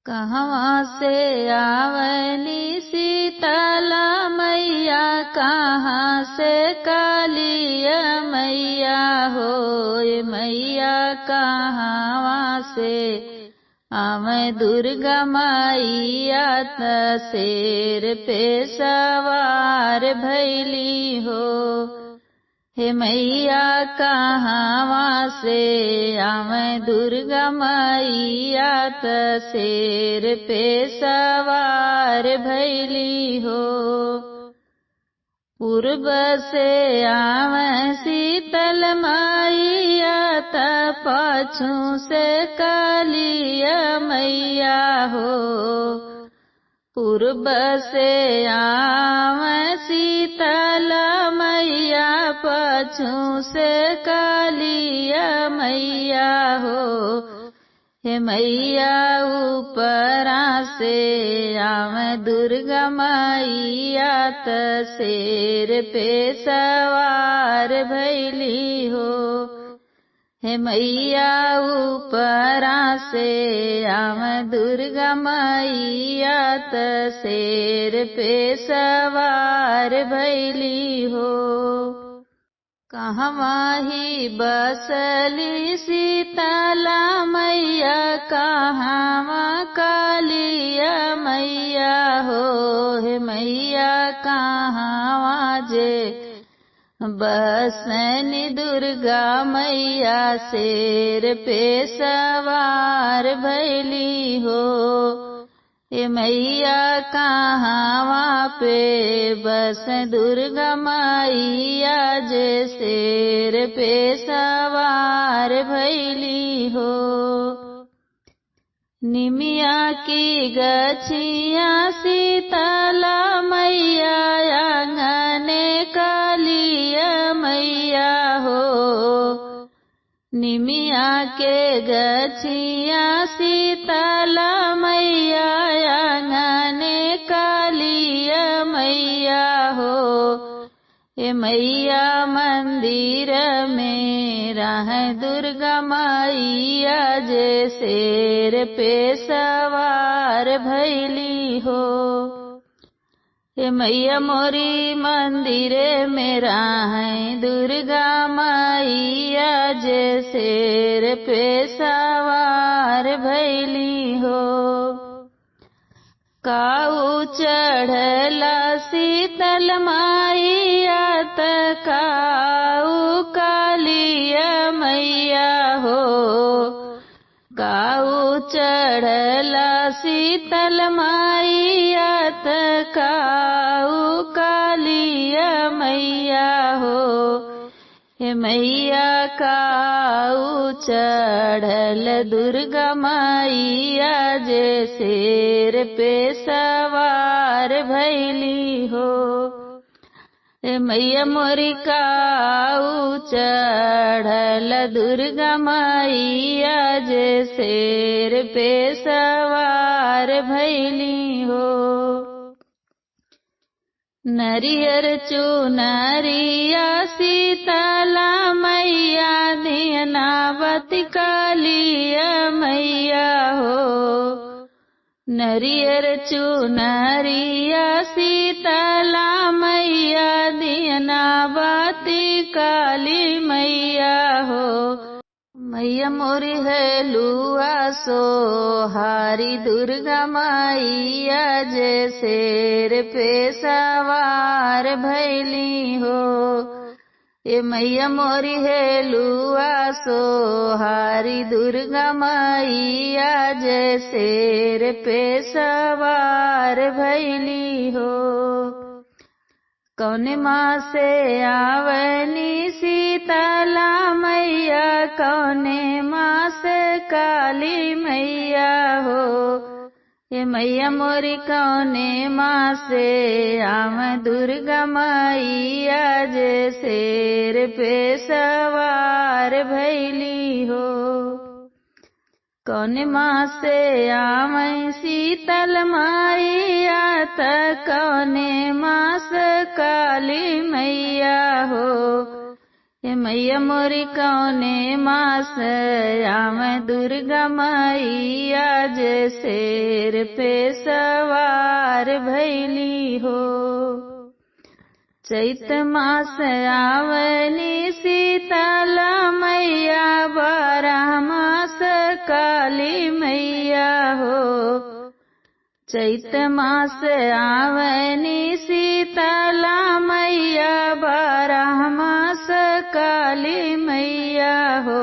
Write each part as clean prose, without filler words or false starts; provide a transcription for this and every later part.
कहवा से आवली शीतला मैया, कहाँ से कालिया मैया हो। मैया कहवा से आवे दुर्गा मैया, शेर पे सवार भैली हो। हे मैया कहवा से आवे दुर्गा मैया, शेर पे सवार भैली हो। पूर्व से आवे शीतल मैया, पछू से कालिया मैया हो। पूर्व से आवे शीतल मैया, पछू से कालिया मैया हो। हे मैया ऊपरा से आवे दुर्गा मैया, शेर पे सवार भैली हो। हे मैया ऊपरा से आवे दुर्गा मैया, शेर पे सवार भैली हो। कहवा ही बसली शीतला मैया, कहवा कालिया मैया हो। हे मैया कहवा जे बसनी दुर्गा मैया, शेर पे सवार भैली हो। हे मैया कहवा पे बस दुर्गा मैया, जे शेर पे सवार भैली हो। निमिया की गछिया शीतला मैया, आंगने कालिया मैया हो। निमिया के गछिया शीतला मैया, आंगने कालिया मैया हो। हे मैया मंदिर में रहे दुर्गा मैया, जे शेर पे सवार भैली हो। हे मैया मोरी मंदिर में रहे दुर्गा मैया, जे शेर पे सवार भैली हो। काऊ चढ़ला शीतल मैया, काऊ कालिया मैया हो। काऊ चढ़ला शीतल मैया, काऊ कालिया मैया हो। हे मैया काऊ चढ़ल दुर्गा मैया, जे शेर पे सवार भैली हो। हे मैया मोरी काऊ चढ़ल दुर्गा मैया, जे शेर पे सवार भैली हो। नरियर चुनरिया शीतला मैया, दीनावती कालिया मैया हो। नरियर चुनरिया शीतला मैया, दीनावती काली मैया हो। मैया मोरी है लुआ सोहारी दुर्गा मैया, जे शेर पे सवार भैली हो। ए मैया मोरी है लुआ सोहारी दुर्गा मैया, जे शेर पे सवार भैली हो। कौने माँ से आवली शीतला मैया, कौने माँ से काली मैया हो। ये मैया मोरी कौने माँ से आव दुर्गा मैया, जे शेर पे सवार भैली हो। कौन माँ से आव शीतल मैया, त कौने माँ से काली मैया हो। हे मैया मोरी कौने मास आवे दुर्गा माई आज शेर पे सवार भैली हो। चैत मास आवनी शीतला मैया, बारह मास काली मैया हो। चैत मास आवनी शीतला मैया, बारह मास काली मैया हो।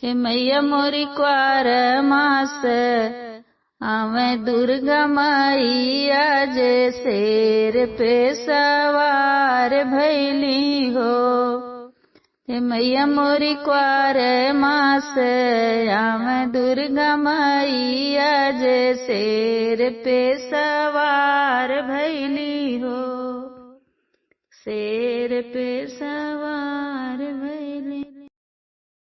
हे मैया मोरी क्वार मास आवे दुर्गा माई आज शेर पे सवार भैली हो। हे मैया मोरी क्वार मास आवे दुर्गा माई आज शेर पे सवार भैली हो। शेर पे